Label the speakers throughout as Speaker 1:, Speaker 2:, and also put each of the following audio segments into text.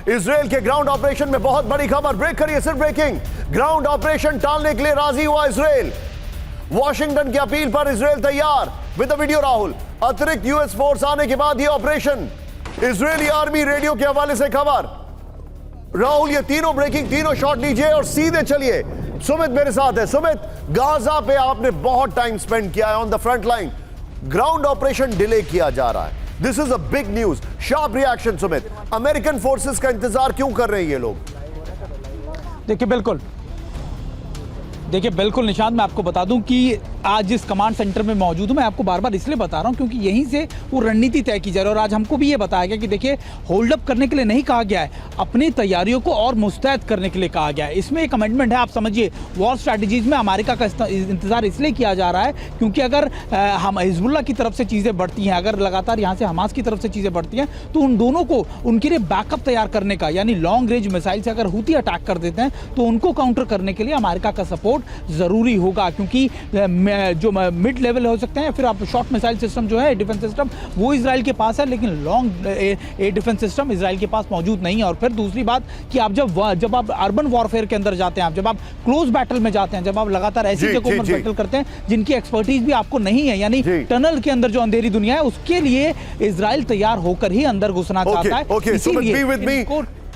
Speaker 1: Israel के ground operation में बहुत बड़ी खबर, ब्रेक करिए, सिर्फ ब्रेकिंग। ग्राउंड ऑपरेशन टालने के लिए राजी हुआ इजराइल। वॉशिंगटन की अपील पर इजराइल तैयार। विद द वीडियो राहुल, अतिरिक्त यूएस फोर्स आने के बाद यह ऑपरेशन, इजरायली आर्मी रेडियो के हवाले से खबर। राहुल, ये तीनों ब्रेकिंग, तीनों शॉट लीजिए और सीधे चलिए। सुमित मेरे साथ है। सुमित, गाजा पे आपने बहुत टाइम स्पेंड किया है on the front line, ground operation delay किया जा रहा है, this is a big news, sharp reaction. Sumit, American forces का इंतजार क्यों कर रहे हैं ये लोग?
Speaker 2: देखिए बिल्कुल निशांत, मैं आपको बता दूं कि आज जिस कमांड सेंटर में मौजूद हूं, मैं आपको बार बार इसलिए बता रहा हूं क्योंकि यहीं से वो रणनीति तय की जा रही है। और आज हमको भी ये बताया गया कि देखिए, होल्ड अप करने के लिए नहीं कहा गया है, अपनी तैयारियों को और मुस्तैद करने के लिए कहा गया है। इसमें एक कमिटमेंट है, आप समझिए। वॉर स्ट्रैटेजीज में अमेरिका का इंतजार इसलिए किया जा रहा है क्योंकि अगर हम हिजबुल्लाह की तरफ से चीज़ें बढ़ती हैं, अगर लगातार यहाँ से हमास की तरफ से चीज़ें बढ़ती हैं, तो उन दोनों को उनके लिए बैकअप तैयार करने का, यानी लॉन्ग रेंज मिसाइल से अगर हूती अटैक कर देते हैं तो उनको काउंटर करने के लिए अमेरिका का सपोर्ट जरूरी होगा। क्योंकि जो मिड लेवल हो सकते हैं, फिर आप शॉर्ट मिसाइल सिस्टम जो है, डिफेंस सिस्टम, वो इजराइल के पास है, लेकिन long air defence system Israel के पास मौजूद नहीं है। और फिर दूसरी बात कि आप जब आप अर्बन वॉरफेयर के अंदर जाते हैं, जब आप क्लोज बैटल में जाते हैं, जब आप लगातार ऐसी जगहों पर बैटल करते हैं जिनकी एक्सपर्टीज भी आपको नहीं है, यानी टनल के अंदर जो अंधेरी दुनिया है, उसके लिए इजराइल तैयार होकर ही अंदर घुसना चाहता है। इसीलिए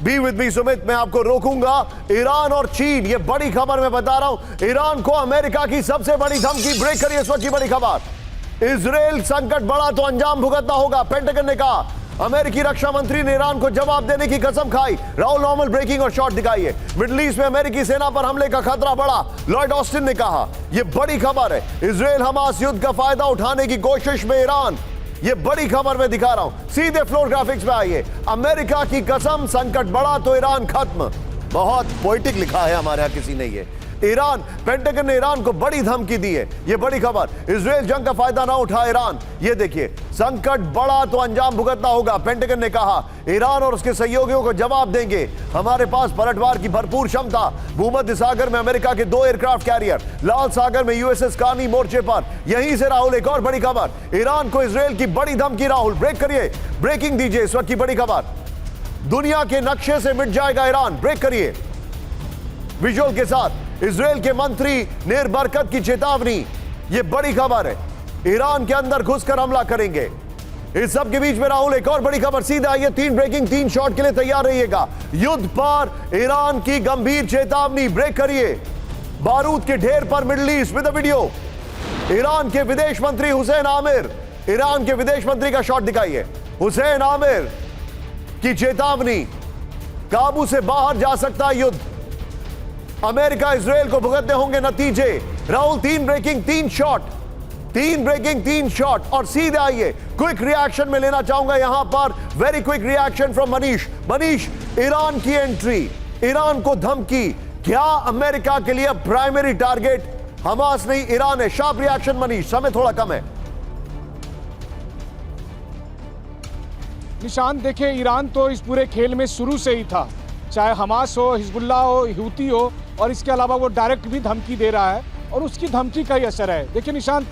Speaker 1: बी विद मी सुमित, मैं आपको रोकूंगा। ईरान और चीन, ये बड़ी खबर मैं बता रहा हूं, ईरान को अमेरिका की सबसे बड़ी धमकी, ब्रेक करिए इस वक्त की बड़ी खबर। इजराइल संकट बढ़ा तो अंजाम भुगतना होगा, पेंटागन ने कहा। अमेरिकी रक्षा मंत्री ने ईरान को जवाब देने की कसम खाई। राहुल, नॉर्मल ब्रेकिंग और शॉट दिखाइए। मिडिल ईस्ट में अमेरिकी सेना पर हमले का खतरा बढ़ा, लॉयड ऑस्टिन ने कहा। यह बड़ी खबर है, इजराइल हमास युद्ध का फायदा उठाने की कोशिश में ईरान, ये बड़ी खबर मैं दिखा रहा हूं। सीधे फ्लोर ग्राफिक्स में आइए। अमेरिका की कसम, संकट बढ़ा तो ईरान खत्म। बहुत पोएटिक लिखा है हमारे यहां किसी ने ये। ईरान, पेंटागन ने ईरान को बड़ी धमकी दी है, ये बड़ी खबर। इजराइल जंग का फायदा ना उठा ईरान, ये देखिए, संकट बढ़ा तो अंजाम भुगतना होगा, पेंटागन ने कहा। ईरान और उसके सहयोगियों को जवाब देंगे, हमारे पास पलटवार की भरपूर क्षमता। भूमध्य सागर में अमेरिका के 2 एयरक्राफ्ट कैरियर, लाल सागर में यूएसएस कार्नी मोर्चे पर। यहीं से राहुल, एक और बड़ी खबर, ईरान को इजराइल की बड़ी धमकी। राहुल, ब्रेक करिए, ब्रेकिंग दीजिए इस वक्त की बड़ी खबर। दुनिया के नक्शे से मिट जाएगा ईरान, ब्रेक करिए विजुअल के साथ। इजराइल के मंत्री नेर बरकत की चेतावनी, यह बड़ी खबर है, ईरान के अंदर घुसकर हमला करेंगे। इस सब के बीच में राहुल, एक और बड़ी खबर, सीधा आइए, 3 ब्रेकिंग, 3 शॉट के लिए तैयार रहिएगा। युद्ध पर ईरान की गंभीर चेतावनी, ब्रेक करिए। बारूद के ढेर पर middle east with the video. Iran के विदेश मंत्री हुसैन आमिर, ईरान के विदेश मंत्री का शॉट दिखाइए। हुसैन आमिर की चेतावनी, काबू से बाहर जा सकता है युद्ध, अमेरिका इजराइल को भुगतने होंगे नतीजे। Rahul, 3 breaking, 3 shot, 3 breaking, 3 shot. और सीधे आइए, क्विक रिएक्शन में लेना चाहूंगा यहां पर, very quick reaction from Manish. Manish, Iran की एंट्री, ईरान को धमकी, क्या अमेरिका के लिए प्राइमरी टारगेट हमास नहीं ईरान है? शार्प रिएक्शन मनीष, समय थोड़ा कम है।
Speaker 3: निशांत, देखिए, ईरान तो इस पूरे खेल में शुरू से ही था, चाहे हमास हो, हिजबुल्लाह हो, हूती हो, और इसके अलावा वो डायरेक्ट भी धमकी दे रहा है और उसकी धमकी का ही असर है। देखिए निशांत,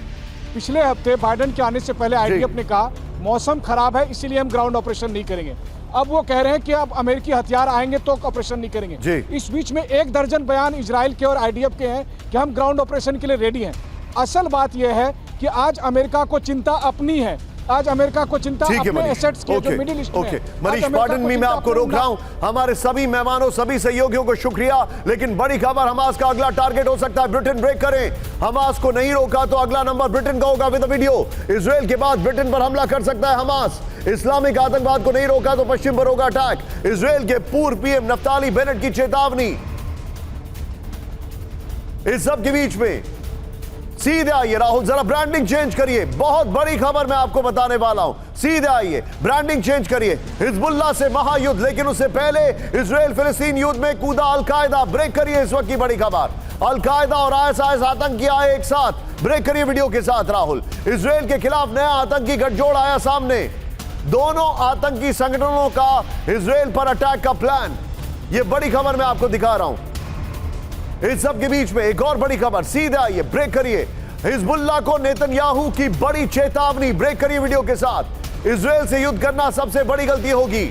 Speaker 3: पिछले हफ्ते बाइडेन के आने से पहले आईडीएफ ने कहा मौसम खराब है इसलिए हम ग्राउंड ऑपरेशन नहीं करेंगे। अब वो कह रहे हैं कि अब अमेरिकी हथियार आएंगे तो ऑपरेशन नहीं करेंगे। इस बीच में 1 दर्जन बयान इजराइल के और आईडीएफ के हैं कि हम ग्राउंड ऑपरेशन के लिए रेडी हैं। असल बात यह है कि आज अमेरिका को चिंता अपनी है, आज अमेरिका को चिंता अपने एसेट्स की, जो मिडिल ईस्ट में है।
Speaker 1: मनीष, पार्डन मी, मैं आपको रोक रहा हूं। हमारे सभी मेहमानों, सभी सहयोगियों को शुक्रिया, लेकिन बड़ी खबर, हमास का अगला टारगेट हो सकता है ब्रिटेन, ब्रेक करें। हमास को नहीं रोका तो अगला नंबर ब्रिटेन का होगा विद द वीडियो। इजराइल के बाद ब्रिटेन पर हमला कर सकता है हमास। इस्लामिक आतंकवाद को नहीं रोका तो पश्चिम पर होगा अटैक। इजराइल के पूर्व पीएम नफ्ताली बेनेट की चेतावनी। इस सब के बीच में सीधे आइए राहुल, जरा ब्रांडिंग चेंज करिए, बहुत बड़ी खबर मैं आपको बताने वाला हूं। सीधे आइए, ब्रांडिंग चेंज करिए। हिजबुल्लाह से महायुद्ध, लेकिन उससे पहले इजराइल फिलिस्तीन युद्ध में कूदा अल-कायदा, ब्रेक करिए इस वक्त की बड़ी खबर। अल-कायदा और आईएसआईएस आतंकी आए एक साथ, ब्रेक करिए वीडियो के साथ राहुल। इजराइल के खिलाफ नया आतंकी गठजोड़ आया सामने, दोनों आतंकी संगठनों का इजराइल पर अटैक का प्लान, यह बड़ी खबर मैं आपको दिखा रहा हूं। इस सब के बीच में एक और बड़ी खबर, सीधे आइए, ब्रेक करिए। हिजबुल्लाह को नेतन्याहू की बड़ी चेतावनी, ब्रेक करिए वीडियो के साथ। इजराइल से युद्ध करना सबसे बड़ी गलती होगी।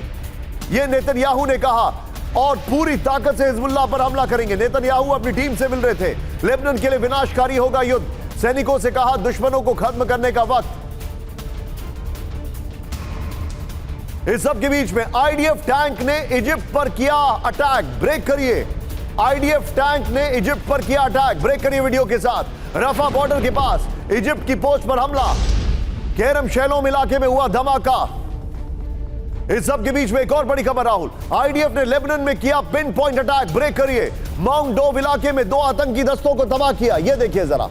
Speaker 1: यह नेतन्याहू ने कहा और पूरी ताकत से हिजबुल्लाह पर हमला करेंगे। नेतन्याहू अपनी टीम से मिल रहे थे। लेबनान के लिए विनाशकारी होगा युद्ध, सैनिकों से कहा दुश्मनों को खत्म करने का वक्त। इस सब के बीच में आईडीएफ टैंक ने इजिप्ट पर किया अटैक। ब्रेक करिए, आईडीएफ टैंक ने इजिप्ट पर किया अटैक। ब्रेक करिए वीडियो के साथ। रफा बॉर्डर के पास इजिप्ट की पोस्ट पर हमला, केरम शैलोम इलाके में हुआ धमाका। इस सब के बीच में एक और बड़ी खबर राहुल, आईडीएफ ने लेबनान में किया पिन पॉइंट अटैक। ब्रेक करिए, माउंट डोव इलाके में 2 आतंकी दस्तों को तबाह किया। यह देखिए जरा।